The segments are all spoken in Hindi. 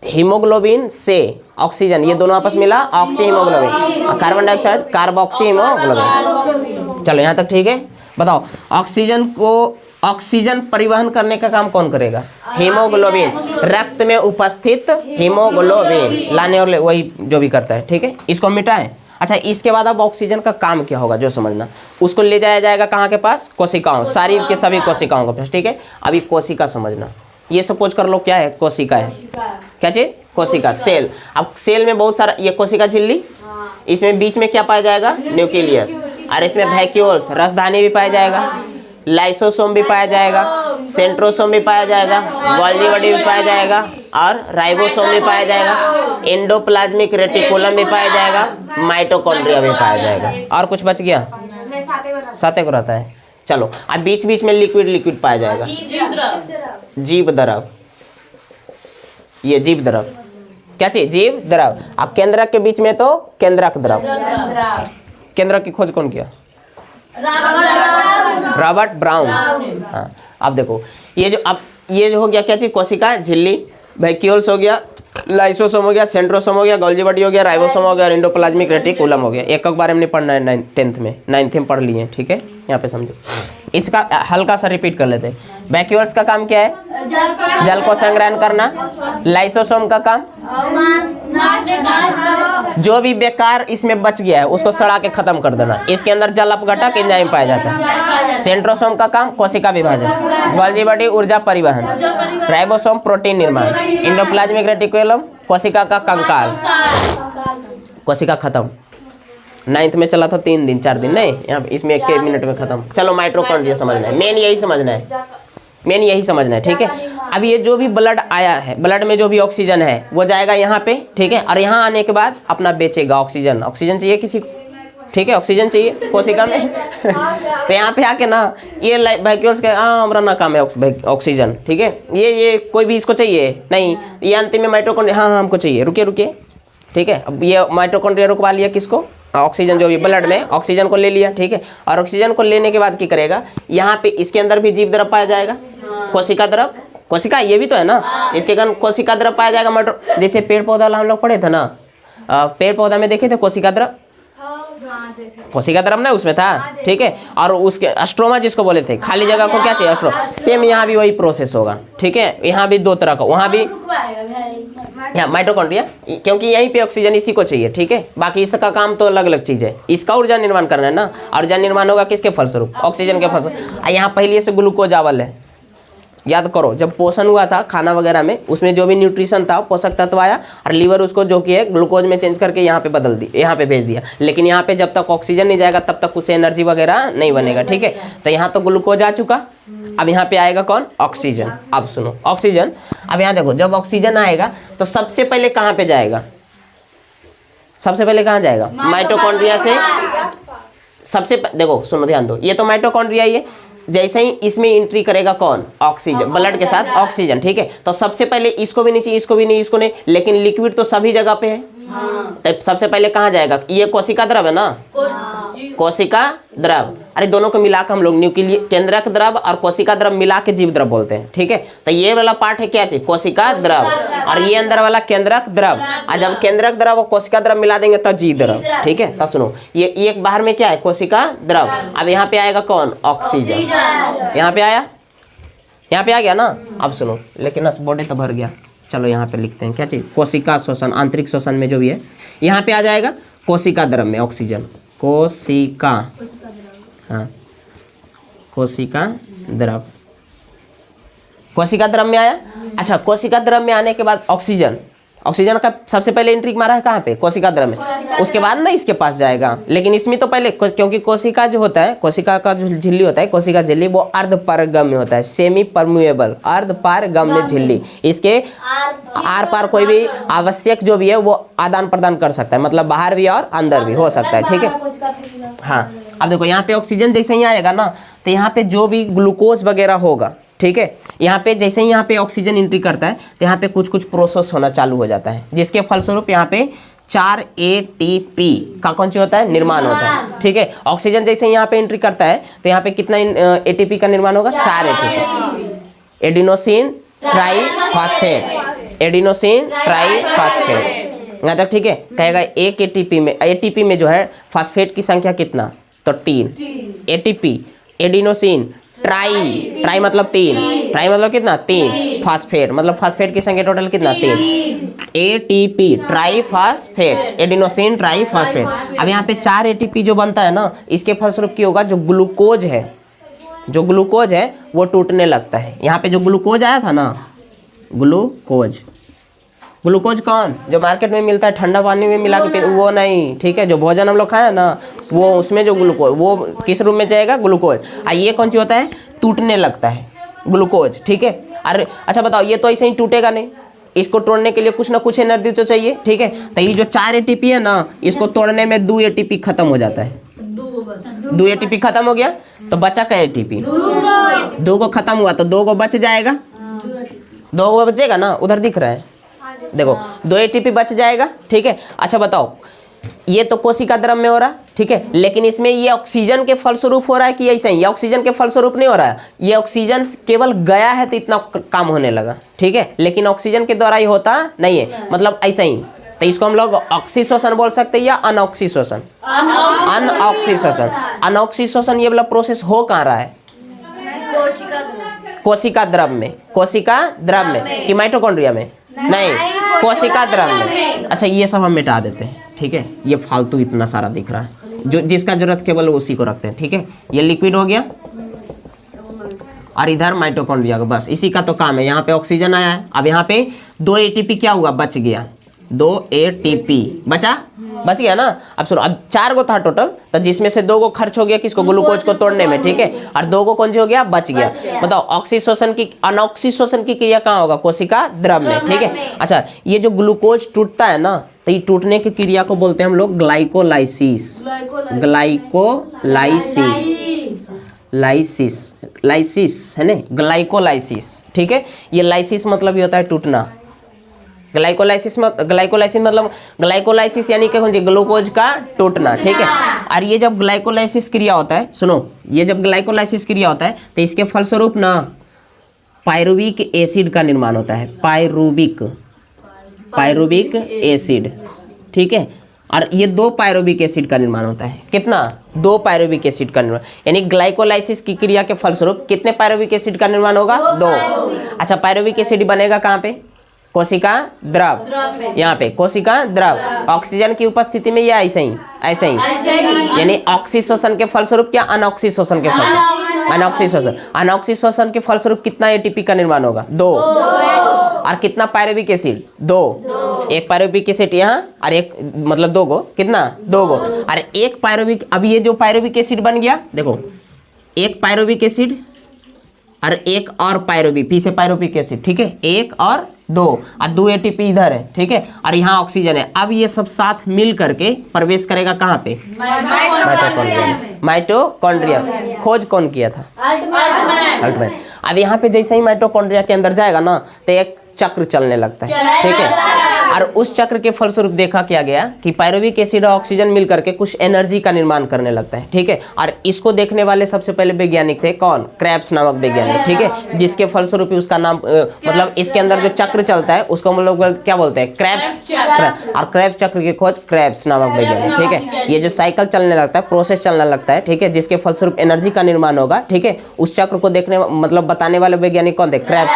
हीमोग्लोबिन से ऑक्सीजन, ये दोनों आपस मिला oxy haemoglobin, carbon dioxide carboxy haemoglobin. चलो यहाँ तक ठीक है। बताओ ऑक्सीजन परिवहन करने का काम कौन करेगा? हीमोग्लोबिन, रक्त में उपस्थित हीमोग्लोबिन लाने और वही जो भी करता है, ठीक है। इसको मिटाएं। अच्छा, इसके बाद अब ऑक्सीजन का काम क्या होगा जो समझना, उसको ले जाया जाएगा कहाँ के पास? कोशिकाओं, शरीर के सभी कोशिकाओं के पास, ठीक है। अभी कोशिका समझना, ये सपोज कर लो क्या है? कोशिका है। क्या चीज? कोशिका, सेल। अब सेल में बहुत सारा, ये कोशिका झिल्ली, इसमें बीच में क्या पाया जाएगा? न्यूक्लियस, और इसमें वैक्यूल्स राजधानी भी पाया जाएगा, लाइसोसोम भी पाया जाएगा, सेंट्रोसोम भी पाया जाएगा, गोल्गी बॉडी भी पाया जाएगा, और राइबोसोम भी पाया जाएगा, एंडोप्लाज्मिक रेटिकुलम भी पाया जाएगा, माइटोकॉन्ड्रिया भी पाया जाएगा। और कुछ बच गया? साते को रहता है। चलो, अब बीच बीच में लिक्विड पाया जाएगा, जीव द्रव, ये जीव द्रव। क्या चाहिए? जीव द्रव। अब केंद्रक के बीच में तो केंद्रक द्रव। केंद्रक की खोज कौन किया? Robert brown. हाँ, अब देखो ये जो हो गया क्या चीज? कोशिका झिल्ली, वैक्यूल्स हो गया, लाइसोसोम हो गया, सेंट्रोसोम हो गया, गोल्गी बॉडी हो गया, राइबोसोम हो गया और एंडोप्लाज्मिक रेटिकुलम हो गया। एक बार हमने पढ़ना है 10th में, 9th में पढ़ लिए, ठीक है। यहाँ पे समझो, इसका हल्का सा रिपीट कर लेते हैं। वैक्यूल्स का काम क्या है? जल को संग्रहण करना। लाइसोसोम का काम जो भी बेकार इसमें बच गया है उसको सड़ा के खत्म कर देना। इसके अंदर जल अपघटक एंजाइम पाया जाता है। सेंट्रोसोम का काम कोशिका विभाजन। गोल्गी बॉडी ऊर्जा परिवहन। राइबोसोम प्रोटीन निर्माण। एंडोप्लाज्मिक रेटिकुलम कोशिका का कंकाल। कोशिका खत्म। 9th में चला था 3 दिन 4 दिन, नहीं यहाँ इसमें 1 मिनट में खत्म। चलो माइटोकॉन्ड्रिया समझना है, मेन यही समझना है, ठीक है। अब ये जो भी ब्लड आया है, ब्लड में जो भी ऑक्सीजन है वो जाएगा यहाँ पे, ठीक है। और यहाँ आने के बाद अपना बेचेगा ऑक्सीजन। ऑक्सीजन चाहिए किसी को, ठीक है, ऑक्सीजन चाहिए कोशिका में तो यहाँ पे आके ना ये वैक्यूल्स के हमारा ना काम है ऑक्सीजन, ठीक है। ये कोई भी इसको चाहिए नहीं, ये अंतिम में माइटोकॉन्ड्रिया, हाँ हमको चाहिए, रुकिए, ठीक है। अब ये माइटोकॉन्ड्रिया रुकवा लिया किसको? ऑक्सीजन जो भी ब्लड में ऑक्सीजन को ले लिया, ठीक है। और ऑक्सीजन को लेने के बाद क्या करेगा? यहाँ पे इसके अंदर भी जीव द्रव पाया जाएगा, कोशिका द्रव। कोशिका ये भी तो है ना, इसके कारण कोशिका द्रव पाया जाएगा। जैसे पेड़ पौधा हम लोग पढ़े थे ना, पेड़ पौधा में देखे थे कोशिका द्रव, कोशिका द्रव ना उसमें था, ठीक है। और उसके अस्ट्रोमा जिसको बोले थे, खाली जगह को क्या चाहिए? अस्ट्रोमा। सेम यहाँ भी वही प्रोसेस होगा, ठीक है। यहाँ भी 2 तरह का, वहाँ भी यहाँ माइटोकॉन्ड्रिया, क्योंकि यहीं पे ऑक्सीजन इसी को चाहिए, ठीक है। बाकी इसका काम तो अलग अलग चीज है। इसका ऊर्जा निर्माण करना है ना, ऊर्जा निर्माण होगा किसके फलस्वरूप? ऑक्सीजन के फलस्वरूप। यहाँ पहले से ग्लूकोज आवल है, याद करो जब पोषण हुआ था खाना वगैरह में, उसमें जो भी न्यूट्रिशन था पोषक तत्व आया और लीवर उसको जो कि है ग्लूकोज में चेंज करके यहाँ पे बदल दी, यहाँ पे भेज दिया। लेकिन यहाँ पे जब तक ऑक्सीजन नहीं जाएगा तब तक उसे एनर्जी वगैरह नहीं बनेगा, ठीक है। तो यहाँ तो ग्लूकोज आ चुका, अब यहाँ पे आएगा कौन? ऑक्सीजन। अब सुनो ऑक्सीजन, अब यहाँ देखो जब ऑक्सीजन आएगा तो सबसे पहले कहाँ पे जाएगा? सबसे पहले कहाँ जाएगा? माइटोकॉन्ड्रिया से। सबसे देखो सुनो ध्यान दो, ये तो माइटोकॉन्ड्रिया ही है। जैसे ही इसमें एंट्री करेगा कौन? ऑक्सीजन, ब्लड के साथ ऑक्सीजन, ठीक है। तो सबसे पहले इसको भी नहीं चाहिए, इसको भी नहीं, इसको नहीं, लेकिन लिक्विड तो सभी जगह पे है। तो सबसे पहले कहाँ जाएगा? ये कोशिका द्रव है ना, कोशिका द्रव। अरे दोनों को मिलाकर हम लोग केंद्रक द्रव और कोशिका द्रव मिला के जीव द्रव बोलते हैं, ठीक है। तो ये वाला पार्ट है क्या चाहिए? कोशिका द्रव, और ये अंदर वाला केंद्रक द्रव। और जब केंद्रक द्रव और कोशिका द्रव मिला देंगे तो जीव द्रव, ठीक है। तो सुनो, ये एक बाहर में क्या है? कोशिका द्रव। अब यहाँ पे आएगा कौन? ऑक्सीजन। यहाँ पे आया, यहाँ पे आ गया ना। अब सुनो, लेकिन बॉडी तो भर गया। चलो यहाँ पे लिखते हैं क्या चीज? कोशिका श्वसन, आंतरिक श्वसन में जो भी है यहाँ पे आ जाएगा कोशिका द्रव में ऑक्सीजन। कोशिका, हाँ कोशिका द्रव, कोशिका द्रव में आया। अच्छा, कोशिका द्रव में आने के बाद ऑक्सीजन, ऑक्सीजन का सबसे पहले एंट्री मारा है कहाँ पे? कोशिका द्रव में। उसके बाद ना इसके पास जाएगा, लेकिन इसमें तो पहले, क्योंकि कोशिका जो होता है, कोशिका का जो झिल्ली होता है, कोशिका झिल्ली वो अर्धपारगम्य होता है, सेमी परम्यूएबल, अर्धपारगम्य झिल्ली। इसके आर पार कोई भी आवश्यक जो भी है वो आदान प्रदान कर सकता है, मतलब बाहर भी और अंदर भी हो सकता है, ठीक है। हाँ, अब देखो यहाँ पे ऑक्सीजन जैसे ही आएगा ना तो यहाँ पे जो भी ग्लूकोज वगैरह होगा, ठीक है, यहाँ पे जैसे ही यहाँ पे ऑक्सीजन एंट्री करता है तो यहाँ पे कुछ कुछ प्रोसेस होना चालू हो जाता है, जिसके फलस्वरूप यहाँ पे 4 ATP का कौन सी होता है? निर्माण होता है, ठीक है। ऑक्सीजन जैसे यहाँ पे एंट्री करता है तो यहाँ पे कितना ATP का निर्माण होगा? 4 ATP, adenosine triphosphate, adenosine triphosphate. यहाँ तक ठीक है। कहेगा एक एटीपी में जो है फास्फेट की संख्या कितना, तो 3। एटीपी एडिनोसिन ट्राई मतलब 3, ट्राई मतलब कितना 3, फास्फेट मतलब फास्फेट की संख्या टोटल कितना 3। ATP triphosphate, adenosine triphosphate. अब यहाँ पे 4 एटीपी जो बनता है ना, इसके फलस्वरूप क्या होगा, जो ग्लूकोज है वो टूटने लगता है। यहाँ पे जो ग्लूकोज आया था ना, ग्लूकोज कौन, जो मार्केट में मिलता है ठंडा पानी में मिला के, वो नहीं, ठीक है। जो भोजन हम लोग खाए ना, वो उसमें जो ग्लूकोज, वो किस रूप में जाएगा, ग्लूकोज। ये कौन सी होता है, टूटने लगता है ग्लूकोज, ठीक है। अरे अच्छा बताओ, ये तो ऐसे ही टूटेगा नहीं, इसको तोड़ने के लिए कुछ ना कुछ एनर्जी तो चाहिए, ठीक है। तो ये जो 4 एटीपी है ना, इसको तोड़ने में 2 एटीपी खत्म हो जाता है। 2 एटीपी खत्म हो गया तो बचा क्या एटीपी, 2 को खत्म हुआ तो 2 को बच जाएगा, 2 को बचेगा ना, उधर दिख रहा है देखो, 2 एटीपी बच जाएगा, ठीक है। अच्छा बताओ, ये तो कोशिका द्रव में हो रहा है, ठीक है, लेकिन इसमें ये ऑक्सीजन के फलस्वरूप हो रहा है कि ऐसा ही, ये ऑक्सीजन के फलस्वरूप नहीं हो रहा है, ये ऑक्सीजन केवल गया है तो इतना काम होने लगा, ठीक है, लेकिन ऑक्सीजन के द्वारा ही होता नहीं है, मतलब ऐसा ही। तो इसको हम लोग ऑक्सीशोषण बोल सकते हैं या अनऑक्सीशोषण। अनऑक्सीशोषण ये वाला प्रोसेस हो कहाँ रहा है, कोशिका द्रव में कि माइटोकॉन्ड्रिया में, नहीं, कोशिका द्रव में। अच्छा ये सब हम मिटा देते हैं, ठीक है, ये फालतू इतना सारा दिख रहा है, जो जिसका जरूरत केवल उसी को रखते हैं, ठीक है। ये लिक्विड हो गया और इधर माइटोकॉन्ड्रिया को, बस इसी का तो काम है। यहाँ पे ऑक्सीजन आया है, अब यहाँ पे 2 एटीपी क्या हुआ, बच गया, 2 एटीपी बच गया ना। अब सुनो, अब 4 को था टोटल, तो जिसमें से 2 को खर्च हो गया किसको, ग्लूकोज को तोड़ने में, ठीक है, और 2 को कौन सी हो गया, बच गया। बताओ अनऑक्सीशोषण की क्रिया कहाँ होगा, कोशिका द्रव में, ठीक है। अच्छा ये जो ग्लूकोज टूटता है ना, तो ये टूटने की क्रिया को बोलते हैं हम लोग ग्लाइकोलाइसिस है ना, ग्लाइकोलाइसिस, ठीक है। ये लाइसिस मतलब ये होता है टूटना, ग्लाइकोलाइसिस यानी कि ग्लूकोज का टूटना, ठीक है। और ये जब ग्लाइकोलाइसिस क्रिया होता है, सुनो, ये जब ग्लाइकोलाइसिस क्रिया होता है तो इसके फलस्वरूप ना पायरुविक एसिड का निर्माण होता है, पायरुविक एसिड, ठीक है। और ये 2 पायरुविक एसिड का निर्माण होता है, कितना, 2 पायरुविक एसिड का निर्माण, यानी ग्लाइकोलाइसिस की क्रिया के फलस्वरूप कितने पायरुविक एसिड का निर्माण होगा, 2। अच्छा पायरुविक एसिड बनेगा कहाँ पे, कोशिका द्रव, यहाँ पे कोशिका द्रव, ऑक्सीजन की उपस्थिति में या ऐसे ही, यानी ऑक्सीशोषण के फलस्वरूप क्या, अनऑक्सीशोषण के फलस्वरूप, अनऑक्सीशोषण के फलस्वरूप कितना एटीपी का निर्माण होगा, 2। और कितना पायरुविक एसिड, 2, एक पायरुविक एसिड यहाँ और एक, मतलब 2 को, कितना, 2 को, और एक पायरुविक, अब ये जो पायरुविक एसिड बन गया, देखो एक पायरुविक एसिड और एक और पायरुविक, पी से पायरुविक एसिड, ठीक है, 1 और 2, और 2 एटीपी इधर है, ठीक है, और यहाँ ऑक्सीजन है। अब ये सब साथ मिल करके प्रवेश करेगा कहाँ पे, माइटोकॉन्ड्रिया। खोज कौन किया था, अल्टमैन। अब यहाँ पे जैसे ही माइटोकॉन्ड्रिया के अंदर जाएगा ना, तो एक चक्र चलने लगता है, ठीक है। और उस चक्र के फलस्वरूप देखा क्या गया कि पायरुविक एसिड और ऑक्सीजन मिल करके कुछ एनर्जी का निर्माण करने लगता है, ठीक है। और इसको देखने वाले सबसे पहले वैज्ञानिक थे कौन, क्रेब्स नामक वैज्ञानिक, ठीक है, जिसके फलस्वरूप उसका नाम, मतलब इसके अंदर जो चक्र चलता है उसको हम लोग क्या बोलते हैं, क्रेब्स, और क्रेब्स चक्र की खोज क्रेब्स नामक वैज्ञानिक, ठीक है। ये जो साइकिल चलने लगता है, प्रोसेस चलने लगता है, ठीक है, जिसके फलस्वरूप एनर्जी का निर्माण होगा, ठीक है, उस चक्र को देखने, मतलब बताने वाले वैज्ञानिक कौन थे, क्रेब्स,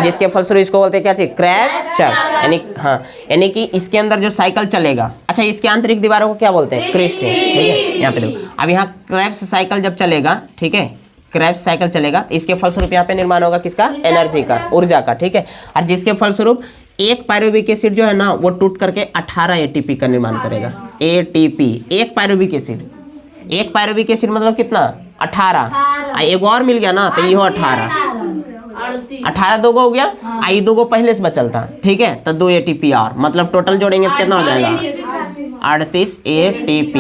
जिसके फलस्वरूप इसको बोलते हैं क्या चीज, क्रेब्स चक्र, यानी हाँ, यानी कि इसके अंदर जो साइकिल चलेगा। अच्छा इसके आंतरिक दीवारों को क्या बोलते हैं, क्रिस्टल, ठीक है। यहाँ पे देखो, अब यहाँ क्रेब्स साइकिल जब चलेगा, ठीक है, क्रेब्स साइकिल चलेगा, इसके फलस्वरूप यहाँ पे निर्माण होगा किसका, एनर्जी का, ऊर्जा का, ठीक है। और जिसके फलस्वरूप एक पायरुविक एसिड जो है ना, वो टूट करके 18 एटीपी का निर्माण करेगा, एटीपी, एक पायरुविक एसिड, एक पायरुविक एसिड मतलब कितना, 18, एक और मिल गया ना तो ये 18 2 को हो गया, आई 2 को पहले से बचल था, ठीक है, तो 2 एटीपी और, मतलब टोटल जोड़ेंगे तो कितना हो जाएगा, 38 एटीपी।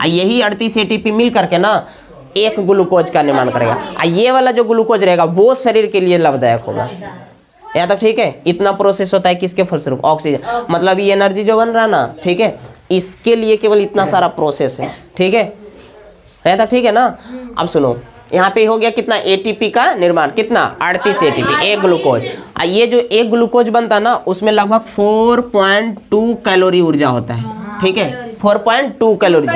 यही 38 एटीपी मिल करके ना एक ग्लूकोज का निर्माण करेगा। ये वाला जो ग्लूकोज रहेगा वो शरीर के लिए लाभदायक होगा। यहाँ तक ठीक है। इतना प्रोसेस होता है किसके फलस्वरूप, ऑक्सीजन, मतलब ये एनर्जी जो बन रहा है ना, ठीक है, इसके लिए केवल इतना सारा प्रोसेस है, ठीक है, यहाँ तक ठीक है ना। अब सुनो, यहाँ पे हो गया कितना एटीपी का निर्माण, कितना 38 एटीपी एक ग्लूकोज। ये जो एक ग्लूकोज बनता ना उसमें लगभग 4.2 कैलोरी ऊर्जा होता है, ठीक है 4.2 कैलोरी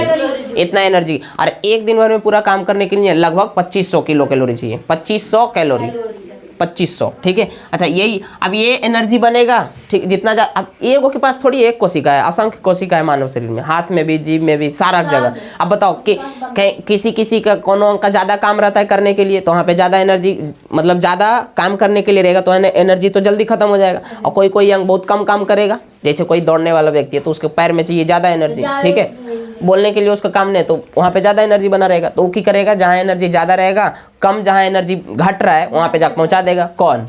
इतना एनर्जी। और एक दिन भर में पूरा काम करने के लिए लगभग 2500 किलो कैलोरी चाहिए, 2500 कैलोरी 2500, ठीक है। अच्छा यही अब ये एनर्जी बनेगा, ठीक जितना अब एगो के पास थोड़ी एक कोशिका है, असंख्य कोशिका है मानव शरीर में, हाथ में भी, जीभ में भी, सारा जगह। अब बताओ कि किसी का कोनो अंग का ज़्यादा काम रहता है करने के लिए, तो वहाँ पे ज़्यादा एनर्जी मतलब ज़्यादा काम करने के लिए रहेगा तो एनर्जी तो जल्दी खत्म हो जाएगा। और कोई अंग बहुत कम काम करेगा, जैसे कोई दौड़ने वाला व्यक्ति है तो उसके पैर में चाहिए ज़्यादा एनर्जी, ठीक है बोलने के लिए उसका काम नहीं, तो वहाँ पे ज़्यादा एनर्जी बना रहेगा, तो वो क्या करेगा, जहाँ एनर्जी ज़्यादा रहेगा कम, जहाँ एनर्जी घट रहा है वहाँ पे जाकर पहुँचा देगा। कौन?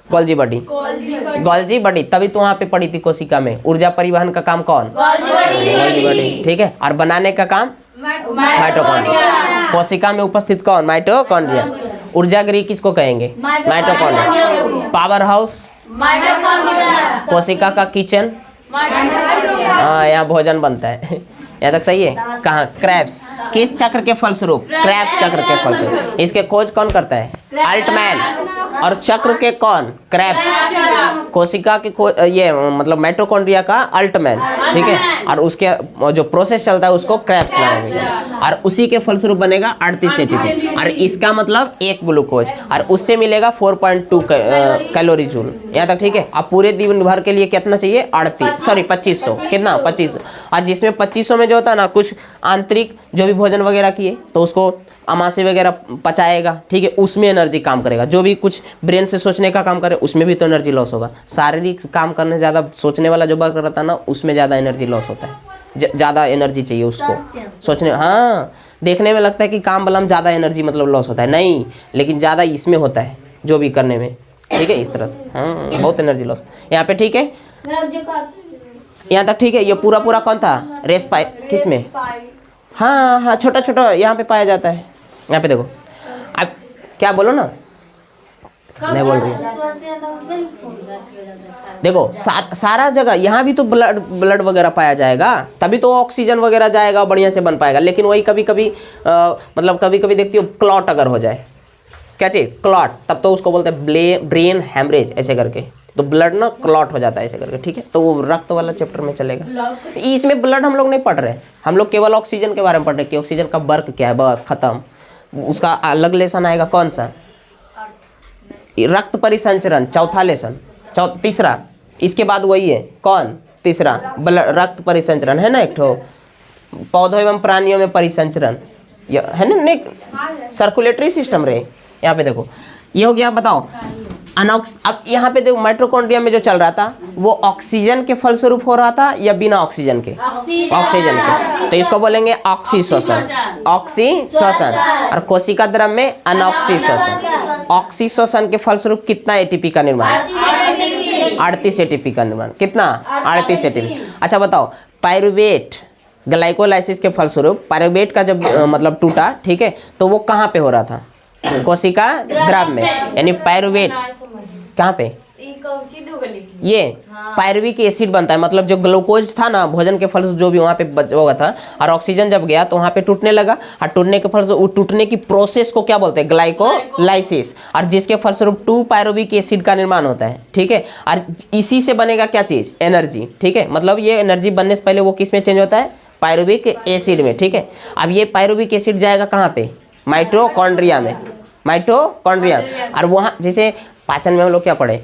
Golgi body, Golgi body. तभी तो वहाँ पे पड़ी थी कोशिका में। ऊर्जा परिवहन का काम कौन? गोल्जी बॉडी, ठीक है। और बनाने का काम माइटोकॉन्ड्रिया। कोशिका में उपस्थित कौन? माइटोकॉन्ड्रिया। ऊर्जा गृह किसको कहेंगे? माइटोकॉन्ड्रिया। पावर हाउस कोशिका का किचन, हाँ यहाँ भोजन बनता है यहाँ तक सही है। कहाँ? क्रैब्स। किस चक्र के फलस्वरूप? क्रैब्स चक्र के फलस्वरूप। इसके खोज कौन करता है? अल्टमैन। और चक्र के कौन? क्रैब्स। कोशिका की खोज ये मतलब माइटोकॉन्ड्रिया का अल्टमैन, ठीक है। और उसके जो प्रोसेस चलता है उसको क्रैब्स नाम है। और उसी के फलस्वरूप बनेगा 38 एटीपी। और इसका मतलब एक ग्लूकोज, और उससे मिलेगा 4.2 कैलोरी जूल। यहाँ तक ठीक है। अब पूरे दिन भर के लिए कितना चाहिए? 2500। कितना? 2500। और जिसमें 2500 में जो होता है ना कुछ आंतरिक जो भी भोजन वगैरह किए तो उसको अमाशय वगैरह पचाएगा, ठीक है उसमें एनर्जी काम करेगा। जो भी कुछ ब्रेन से सोचने का काम करे उसमें भी तो एनर्जी लॉस होगा। शारीरिक काम करने ज़्यादा सोचने वाला जो वर्क रहता है ना उसमें ज़्यादा एनर्जी लॉस होता है, ज़्यादा एनर्जी चाहिए उसको सोचने। हाँ देखने में लगता है कि काम वाला में ज़्यादा एनर्जी मतलब लॉस होता है, नहीं लेकिन ज़्यादा इसमें होता है जो भी करने में, ठीक है इस तरह से। हाँ बहुत एनर्जी लॉस यहाँ पे, ठीक है यहाँ तक ठीक है। ये पूरा कौन था? रेस पाई किस में? हाँ छोटा छोटा यहाँ पे पाया जाता है। यहाँ पे देखो, अब क्या बोलो ना, नहीं बोल रही देखो सारा जगह यहाँ भी तो ब्लड वगैरह पाया जाएगा, तभी तो ऑक्सीजन वगैरह जाएगा बढ़िया से बन पाएगा। लेकिन वही कभी कभी मतलब कभी कभी देखती हो क्लॉट अगर हो जाए, क्या चीज़? क्लॉट, तब तो उसको बोलते हैं ब्रेन हैमरेज ऐसे करके, तो ब्लड ना क्लॉट हो जाता है ऐसे करके, ठीक है। तो वो रक्त वाला चैप्टर में चलेगा। इसमें ब्लड हम लोग नहीं पढ़ रहे, हम लोग केवल ऑक्सीजन के बारे में पढ़ रहे कि ऑक्सीजन का वर्क क्या है, बस खत्म। उसका अलग लेसन आएगा कौन सा? रक्त परिसंचरण, चौथा लेसन, तीसरा। इसके बाद वही है कौन? तीसरा रक्त परिसंचरण है ना, एक ठो पौधों एवं प्राणियों में परिसंचरण है ना, नहीं सर्कुलेटरी सिस्टम रहे। यहाँ पे देखो ये हो गया। बताओ अब यहाँ पे देखो माइटोकॉन्ड्रिया में जो चल रहा था वो ऑक्सीजन के फलस्वरूप हो रहा था या बिना ऑक्सीजन के? ऑक्सीजन के, तो इसको बोलेंगे ऑक्सीश्वसन। ऑक्सीश्वसन। और कोशिका द्रव में अनऑक्सीश्वसन। ऑक्सीश्वसन के फलस्वरूप कितना एटीपी का निर्माण? 38 एटीपी का निर्माण। कितना? 38 एटीपी। अच्छा बताओ पायरुवेट ग्लाइकोलाइसिस के फलस्वरूप पायरुवेट का जब मतलब टूटा, ठीक है, तो वो कहाँ पे हो रहा था? कोशिका द्रव में, यानी पायरुवेट कहाँ पे? ये पायरुविक एसिड बनता है, मतलब जो ग्लूकोज था ना भोजन के फल जो भी वहाँ पे बच हुआ था, और ऑक्सीजन जब गया तो वहाँ पे टूटने लगा, और टूटने के फल टूटने की प्रोसेस को क्या बोलते हैं? ग्लाइकोलाइसिस। और जिसके फलस्वरूप 2 पायरुविक एसिड का निर्माण होता है, ठीक है। और इसी से बनेगा क्या चीज़? एनर्जी, ठीक है। मतलब ये एनर्जी बनने से पहले वो किस में चेंज होता है? पायरुविक एसिड में, ठीक है। अब ये पायरुविक एसिड जाएगा कहाँ पे? माइटोकॉन्ड्रिया में। माइटोकॉन्ड्रिया। और वहाँ जैसे पाचन में हम लोग क्या पढ़े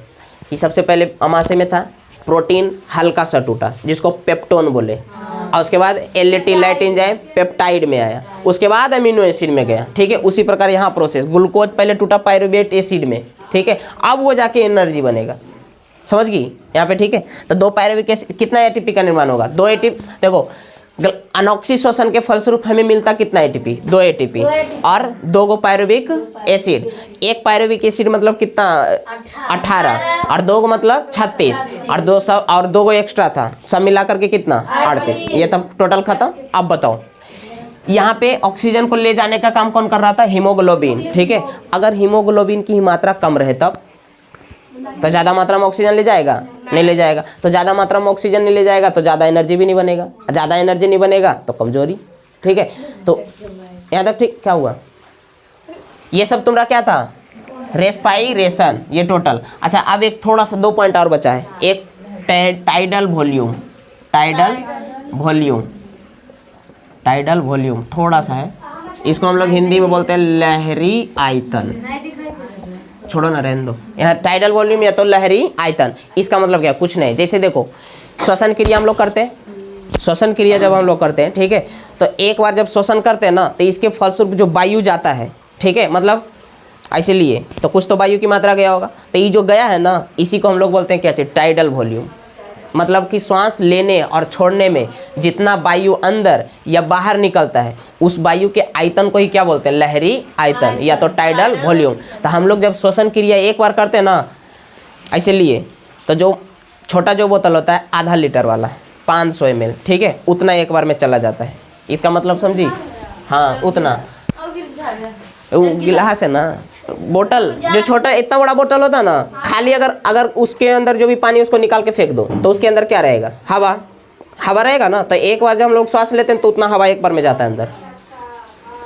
कि सबसे पहले अमाशय में था प्रोटीन हल्का सा टूटा जिसको पेप्टोन बोले, और उसके बाद एलएटी लाइट एंजाइम पेप्टाइड में आया, उसके बाद अमीनो एसिड में गया, ठीक है। उसी प्रकार यहाँ प्रोसेस, ग्लूकोज पहले टूटा पायरुवेट एसिड में, ठीक है, अब वो जाके एनर्जी बनेगा, समझ गई यहाँ पे, ठीक है। तो 2 पायरुविक एसिड, कितना एटीपी का निर्माण होगा? 2 एटीपी। देखो अनऑक्सीश्वसन के फलस्वरूप हमें मिलता कितना एटीपी? 2 एटीपी। और 2 गो पायरुविक एसिड, एक पायरुविक एसिड मतलब कितना? 18, और 2 गो मतलब 36, और 2 गो एक्स्ट्रा था, सब मिलाकर के कितना? 38। ये तब टोटल खत्म। अब बताओ यहाँ पे ऑक्सीजन को ले जाने का काम कौन कर रहा था? हीमोग्लोबिन, ठीक है। अगर हीमोग्लोबिन की मात्रा कम रहे तब तो ज़्यादा मात्रा में ऑक्सीजन ले जाएगा? नहीं ले जाएगा। तो ज़्यादा मात्रा में ऑक्सीजन नहीं ले जाएगा तो ज़्यादा एनर्जी भी नहीं बनेगा, ज़्यादा एनर्जी नहीं बनेगा तो कमजोरी, ठीक है। तो यहाँ तक ठीक क्या हुआ? ये सब तुम्हारा क्या था, रेस्पाइरेशन, ये टोटल। अच्छा अब एक थोड़ा सा 2 पॉइंट और बचा है, एक tidal volume, tidal volume, tidal volume थोड़ा सा है, इसको हम लोग हिंदी में बोलते हैं लहरी आयतन। छोड़ो ना, रहने दो। यहाँ टाइडल वॉल्यूम या तो लहरी आयतन, इसका मतलब क्या, कुछ नहीं। जैसे देखो श्वसन क्रिया हम लोग करते हैं, श्वसन क्रिया जब हम लोग करते हैं, ठीक है, तो एक बार जब श्वसन करते हैं ना, तो इसके फलस्वरूप जो वायु जाता है, ठीक है, मतलब ऐसे लिए तो कुछ तो वायु की मात्रा गया होगा, तो ये जो गया है ना, इसी को हम लोग बोलते हैं क्या चीज, टाइडल वॉल्यूम। मतलब कि श्वास लेने और छोड़ने में जितना वायु अंदर या बाहर निकलता है, उस वायु के आयतन को ही क्या बोलते हैं, लहरी आयतन या तो टाइडल वॉल्यूम। तो हम लोग जब श्वसन क्रिया एक बार करते हैं ना, ऐसे लिए, तो जो छोटा जो बोतल होता है आधा लीटर वाला 500 ml, ठीक है, उतना एक बार में चला जाता है। इसका मतलब समझी, हाँ उतना। वो गिलास है ना, बोतल जो छोटा इतना बड़ा बोतल होता है ना, खाली अगर उसके अंदर जो भी पानी उसको निकाल के फेंक दो, तो उसके अंदर क्या रहेगा, हवा रहेगा ना। तो एक बार जब हम लोग श्वास लेते हैं तो उतना हवा एक बार में जाता है अंदर,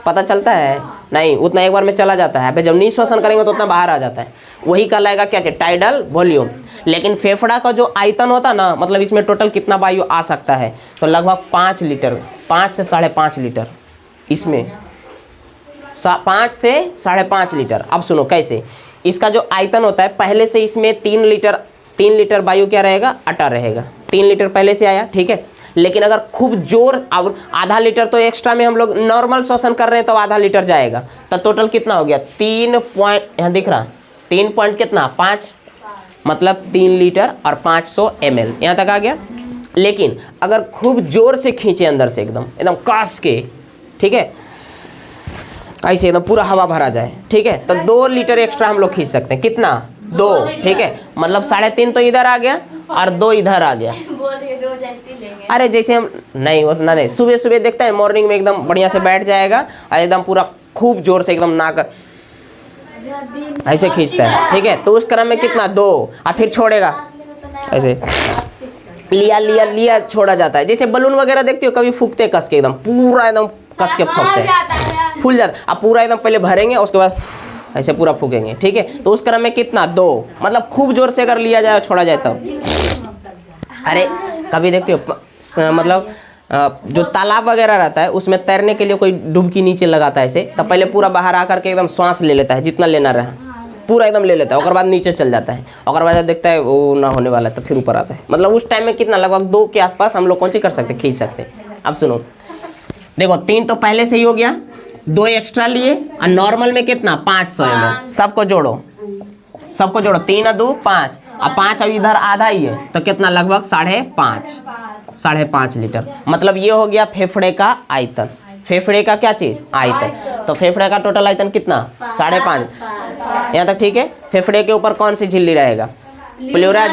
पता चलता है नहीं, उतना एक बार में चला जाता है। जब निश्वासन करेंगे तो उतना बाहर आ जाता है, वही कहलाएगा क्या, टाइडल वॉल्यूम। लेकिन फेफड़ा का जो आयतन होता है ना, मतलब इसमें टोटल कितना वायु आ सकता है, तो लगभग 5 लीटर, 5 से 5.5 लीटर, इसमें 5 से 5.5 लीटर। अब सुनो कैसे, इसका जो आयतन होता है, पहले से इसमें 3 लीटर वायु क्या रहेगा, अटा रहेगा, 3 लीटर पहले से आया, ठीक है। लेकिन अगर खूब जोर, अब आधा लीटर तो एक्स्ट्रा में हम लोग नॉर्मल श्वसन कर रहे हैं तो आधा लीटर जाएगा, तो टोटल कितना हो गया, 3 पॉइंट, यहाँ दिख रहा 3 पॉइंट कितना 5, मतलब 3 लीटर और 500 ml यहाँ तक आ गया। लेकिन अगर खूब जोर से खींचे अंदर से एकदम कास के, ठीक है, ऐसे एकदम पूरा हवा भरा जाए, ठीक है, तो 2 लीटर एक्स्ट्रा हम लोग खींच सकते हैं। कितना, 2, ठीक है, मतलब 3.5 तो इधर आ गया और 2 इधर आ गया। अरे जैसे हम नहीं, उतना नहीं, सुबह सुबह देखते हैं मॉर्निंग में एकदम बढ़िया से बैठ जाएगा और एकदम पूरा खूब जोर से एकदम नाक ऐसे खींचता है, ठीक है, तो उस क्रम में कितना, 2, और फिर छोड़ेगा ऐसे, लिया छोड़ा जाता है। जैसे बलून वगैरह देखते हो कभी फूकते कस के, एकदम पूरा एकदम कस के फूकते हैं, फूल जाता है। अब पूरा एकदम पहले भरेंगे, उसके बाद ऐसे पूरा फूकेंगे, ठीक है, तो उस क्रम में कितना, 2, मतलब खूब जोर से अगर लिया जाए छोड़ा जाए तब। अरे कभी देखते हो मतलब जो तालाब वगैरह रहता है उसमें तैरने के लिए कोई डुबकी नीचे लगाता है ऐसे, तब पहले पूरा बाहर आकर के एकदम सांस ले लेता है, जितना लेना रहा पूरा एकदम ले लेता है, और बाद नीचे चल जाता है, और बाद देखता है वो ना होने वाला है तो फिर ऊपर आता है। मतलब उस टाइम में कितना, लगभग 2 के आसपास हम लोग कौन सी कर सकते, खींच सकते। अब सुनो, देखो 3 तो पहले से ही हो गया, 2 एक्स्ट्रा लिए, और नॉर्मल में कितना 500 ml, सबको जोड़ो 3 और 2 5, और 5 अब इधर आधा ही है, तो कितना, लगभग 5.5 लीटर। मतलब ये हो गया फेफड़े का आयतन, फेफड़े का क्या चीज, आयतन। तो फेफड़े का टोटल आयतन कितना, 5.5, यहाँ तक ठीक है। फेफड़े के ऊपर कौन सी झिल्ली रहेगा, प्लूरा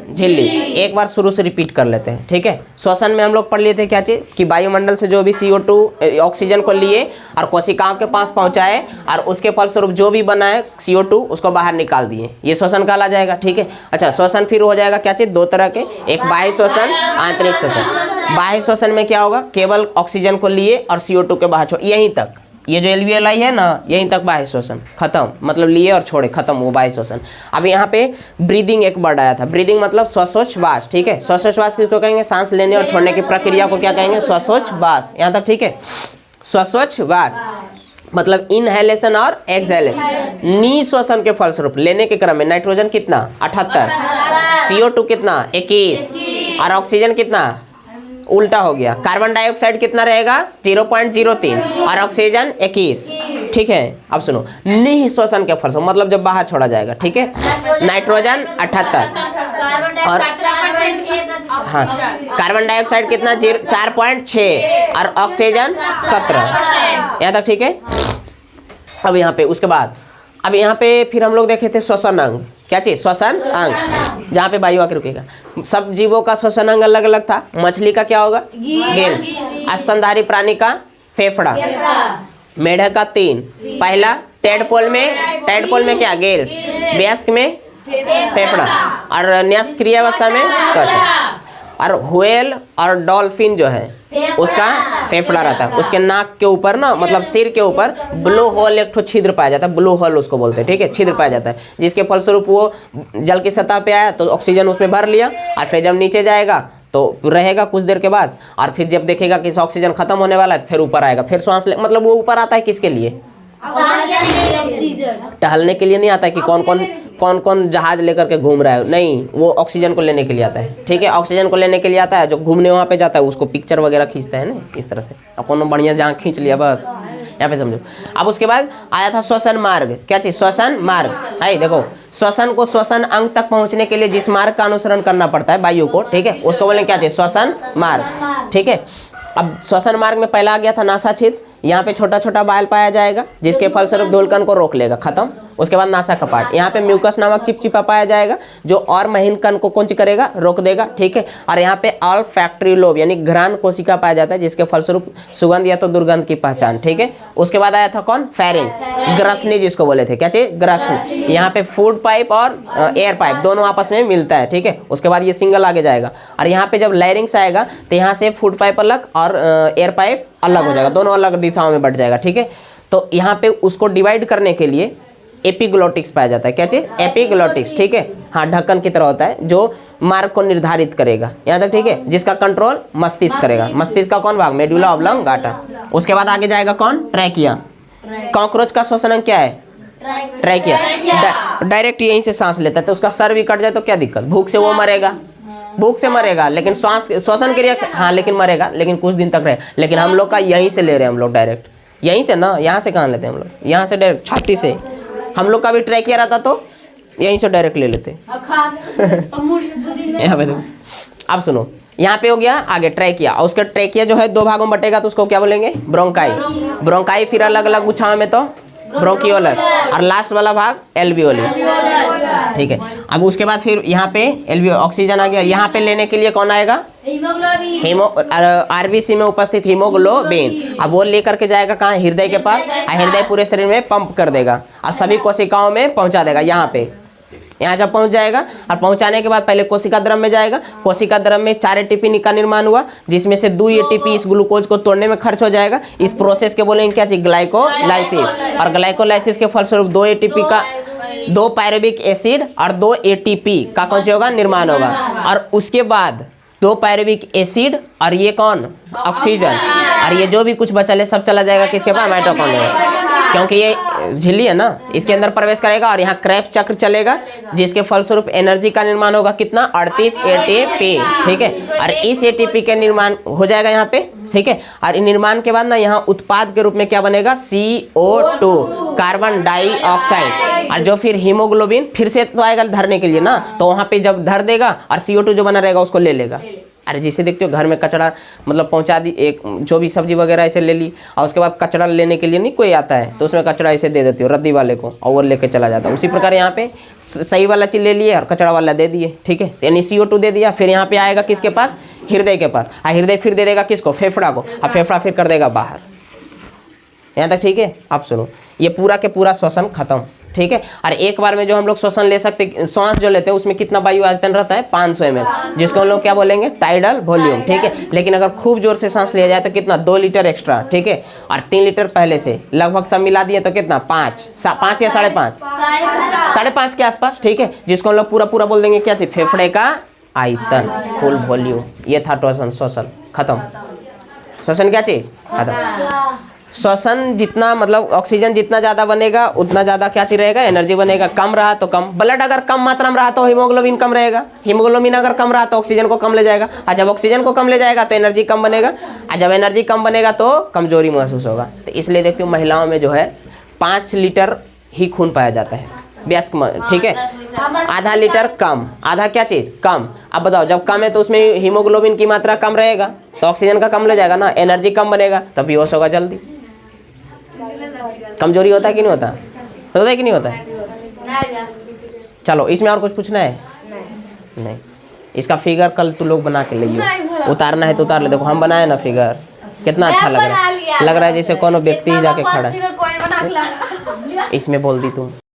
झिल्ली। एक बार शुरू से रिपीट कर लेते हैं, ठीक है। श्वसन में हम लोग पढ़ लिए थे क्या चीज, कि वायुमंडल से जो भी CO2 ऑक्सीजन को लिए और कोशिकाओं के पास पहुंचाए, और उसके फलस्वरूप जो भी बना है CO2 उसको बाहर निकाल दिए, ये श्वसन कहा जाएगा, ठीक है। अच्छा, श्वसन फिर हो जाएगा क्या चीज, 2 तरह के, एक बाह्य श्वसन, आंतरिक श्वसन। बाह्य श्वसन में क्या होगा, केवल ऑक्सीजन को लिए और CO2 के बाहर छोड़, यहीं तक, ये जो एल्वियोलाई है ना, यहीं तक बाह्य श्वसन खत्म, मतलब लिए और छोड़े, खत्म वो बाह्य श्वसन। अब यहाँ पे ब्रीदिंग एक वर्ड आया था, ब्रीदिंग मतलब श्वासोच्छ्वास, ठीक है। श्वासोच्छ्वास किसको कहेंगे, सांस लेने और छोड़ने की प्रक्रिया को क्या कहेंगे, श्वासोच्छ्वास, यहाँ तक ठीक है। श्वासोच्छ्वास मतलब इनहेलेशन और एक्सहेलेशन। निश्वसन के फलस्वरूप लेने के क्रम में नाइट्रोजन कितना 78, CO2 कितना 21, और ऑक्सीजन कितना, उल्टा हो गया, कार्बन डाइऑक्साइड कितना रहेगा 0.03 और ऑक्सीजन 21, ठीक है। अब सुनो, निःश्वसन के फलस्वरूप मतलब जब बाहर छोड़ा जाएगा, ठीक है, नाइट्रोजन 78 और हाँ, कार्बन डाइऑक्साइड कितना 4.6 और ऑक्सीजन 17, यहाँ तक ठीक है। अब यहाँ पे उसके बाद अब यहाँ पे फिर हम लोग देखे थे श्वसन अंग, क्या चीज, श्वसन अंग, जहाँ पे वायु आके रुकेगा। सब जीवों का श्वसन अंग अलग अलग था। मछली का क्या होगा, गिल्स। स्तनधारी प्राणी का फेफड़ा। मेढक का 3, पहला टेडपोल में क्या, गिल्स। वयस्क में फेफड़ा, और न्यास क्रियावस्था में त्वचा। और व्हेल और डॉल्फिन जो है उसका फेफड़ा रहता है, उसके नाक के ऊपर ना, मतलब सिर के ऊपर ब्लो होल, एक ठो छिद्र पाया जाता है, ब्लो होल उसको बोलते हैं, ठीक है, छिद्र पाया जाता है, जिसके फलस्वरूप वो जल की सतह पे आया तो ऑक्सीजन उसमें भर लिया, और फिर जब नीचे जाएगा तो रहेगा कुछ देर के बाद, और फिर जब देखेगा कि ऑक्सीजन खत्म होने वाला है तो फिर ऊपर आएगा, फिर श्वास ले, मतलब वो ऊपर आता है किसके लिए? टहलने के लिए नहीं आता है कि कौन कौन जहाज लेकर के घूम रहा है, नहीं, वो ऑक्सीजन को लेने के लिए आता है, ठीक है, ऑक्सीजन को लेने के लिए आता है। जो घूमने वहाँ पे जाता है उसको पिक्चर वगैरह खींचता है ना, इस तरह से। अब कौन बढ़िया जहाँ खींच लिया बस, यहाँ पे समझो। अब उसके बाद आया था श्वसन मार्ग। क्या चीज? श्वसन मार्ग। आई देखो, श्वसन को श्वसन अंग तक पहुँचने के लिए जिस मार्ग का अनुसरण करना पड़ता है वायु को, ठीक है, उसको बोलेंगे क्या चीज? श्वसन मार्ग, ठीक है। अब श्वसन मार्ग में पहला आ गया था नासा छिद्र, यहाँ पे छोटा छोटा बाल पाया जाएगा जिसके फलस्वरूप धूलकण को रोक लेगा, खत्म। उसके बाद नासा कपाट, यहाँ पे म्यूकस नामक चिपचिपा पाया जाएगा जो और महीन कण को कौन करेगा? रोक देगा, ठीक है। और यहाँ पे ऑल्फैक्टरी लोब यानी घ्राण कोशिका पाया जाता है जिसके फलस्वरूप सुगंध या तो दुर्गंध की पहचान, ठीक है। उसके बाद आया था कौन? फेरिंग, ग्रसनी जिसको बोले थे। क्या चीज? ग्रसनी। यहाँ पे फूड पाइप और एयर पाइप दोनों आपस में मिलता है, ठीक है। उसके बाद ये सिंगल आगे जाएगा, और यहाँ पे जब लैरिंग्स आएगा तो यहाँ से फूड पाइप अलग और एयर पाइप अलग हो जाएगा, दोनों अलग दिशाओं में बट जाएगा, ठीक है। तो यहाँ पे उसको डिवाइड करने के लिए एपिग्लोटिक्स पाया जाता है। क्या चीज? एपिग्लोटिक्स, ठीक है। हाँ, ढक्कन की तरह होता है जो मार्ग को निर्धारित करेगा, यहाँ तक, ठीक है, जिसका कंट्रोल मस्तिष्क करेगा। मस्तिष्क का कौन भाग? Medulla oblongata. उसके बाद आगे जाएगा कौन? ट्रैकिया। कॉकरोच का श्वसन अंग क्या है? ट्रैकिया। डायरेक्ट यहीं से सांस लेता है, तो उसका सर भी कट जाए तो क्या दिक्कत? भूख से वो मरेगा, भूख से मरेगा, लेकिन श्वसन क्रिया, हाँ, लेकिन मरेगा, लेकिन कुछ दिन तक रहे। लेकिन हम लोग का यहीं से ले रहे हैं हम लोग, डायरेक्ट यहीं से ना, यहाँ से कहाँ लेते हैं हम लोग? यहाँ से डायरेक्ट छाती से। हम लोग का भी ट्रैकिया रहता तो यहीं से डायरेक्ट ले लेते। यहाँ पे अब सुनो, यहाँ पे हो गया आगे ट्रैकिया, और उसका ट्रैकिया जो है दो भागों में बटेगा तो उसको क्या बोलेंगे? ब्रोंकाई। ब्रोंकाई फिर अलग अलग गुच्छाओं में तो ब्रोंकियोलस, और लास्ट वाला भाग एल्वियोली, ठीक है। अब उसके बाद फिर यहाँ पे एल्वियो ऑक्सीजन आ गया, यहाँ पे लेने के लिए कौन आएगा? आरबीसी में उपस्थित हीमोग्लोबिन। अब वो लेकर के जाएगा कहाँ? हृदय के पास, और हृदय पूरे शरीर में पंप कर देगा और सभी कोशिकाओं में पहुँचा देगा। यहाँ पे, यहाँ जब पहुंच जाएगा, और पहुंचाने के बाद पहले कोशिका द्रव में जाएगा। कोशिका द्रव में 4 एटीपी का निर्माण हुआ, जिसमें से 2 एटीपी इस ग्लूकोज को तोड़ने में खर्च हो जाएगा। इस प्रोसेस के बोलेंगे क्या चीज? ग्लाइकोलाइसिस। और ग्लाइकोलाइसिस के फलस्वरूप 2 एटीपी का 2 पायरुविक एसिड और 2 एटीपी का कौन होगा? निर्माण होगा। और उसके बाद 2 पायरुविक एसिड और ये कौन? ऑक्सीजन। और ये जो भी कुछ बचा है सब चला जाएगा किसके पास? माइटोकॉन्ड्रिया, क्योंकि ये झिल्ली है ना, इसके अंदर प्रवेश करेगा और यहाँ क्रेब्स चक्र चलेगा, जिसके फलस्वरूप एनर्जी का निर्माण होगा कितना? 38 एटीपी, ठीक है। और इस एटीपी के निर्माण हो जाएगा यहाँ पे, ठीक है। और निर्माण के बाद ना यहाँ उत्पाद के रूप में क्या बनेगा? CO2, carbon dioxide. और जो फिर हीमोग्लोबिन फिर से तो आएगा धरने के लिए ना, तो वहाँ पे जब धर देगा और CO2 जो बना रहेगा उसको ले लेगा। अरे जिसे देखते हो घर में कचरा मतलब पहुंचा दी, एक जो भी सब्जी वगैरह ऐसे ले ली, और उसके बाद कचरा लेने के लिए नहीं कोई आता है तो उसमें कचरा ऐसे दे देती हो रद्दी वाले को, और वो लेके चला जाता है। उसी प्रकार यहाँ पे सही वाला चीज़ ले लिए और कचरा वाला दे दिए, ठीक है। यानी CO2 दे दिया, फिर यहाँ पे आएगा किसके पास? हृदय के पास। और हृदय फिर दे देगा किसको? फेफड़ा को, और फेफड़ा फिर कर देगा बाहर। यहाँ तक ठीक है। अब सुनो, ये पूरा के पूरा श्वसन खत्म, ठीक है। और एक बार में जो हम लोग श्वसन ले सकते, सांस जो लेते हैं उसमें कितना वायु आयतन रहता है? 500 ml, जिसको हम लोग क्या बोलेंगे? टाइडल वॉल्यूम, ठीक है। लेकिन अगर खूब जोर से सांस लिया जाए तो कितना? 2 लीटर एक्स्ट्रा, ठीक है। और 3 लीटर पहले से लगभग सब मिला दिए तो कितना? 5 या 5.5? 5.5 के आसपास, ठीक है। जिसको हम लोग पूरा पूरा बोल देंगे क्या चीज? फेफड़े का आयतन, फुल वॉल्यूम। ये था श्वसन खत्म। श्वसन क्या चीज? खत्म। श्वसन जितना मतलब ऑक्सीजन जितना ज़्यादा बनेगा उतना ज़्यादा क्या चीज रहेगा? एनर्जी बनेगा। कम रहा तो कम, ब्लड अगर कम मात्रा में रहा तो हीमोग्लोबिन कम रहेगा, हीमोग्लोबिन अगर कम रहा तो ऑक्सीजन को कम ले जाएगा, और जब ऑक्सीजन को कम ले जाएगा तो एनर्जी कम बनेगा, और जब एनर्जी कम बनेगा तो कमजोरी महसूस होगा। तो इसलिए देखते हो महिलाओं में जो है 5 लीटर ही खून पाया जाता है वयस्क, ठीक है। आधा लीटर कम, आधा क्या चीज़? कम। अब बताओ जब कम है तो उसमें हीमोग्लोबिन की मात्रा कम रहेगा तो ऑक्सीजन का कम ले जाएगा ना, एनर्जी कम बनेगा तो बेहोश होगा जल्दी। कमजोरी होता है कि नहीं होता? होता है कि नहीं होता है? चलो इसमें और कुछ पूछना है? नहीं। इसका फिगर कल तू लोग बना के लियो, उतारना है तो उतार ले। देखो हम बनाए ना फिगर, कितना अच्छा लग रहा है, लग रहा है जैसे कोनो व्यक्ति ही जाके खड़ा है। इसमें बोल दी तुम।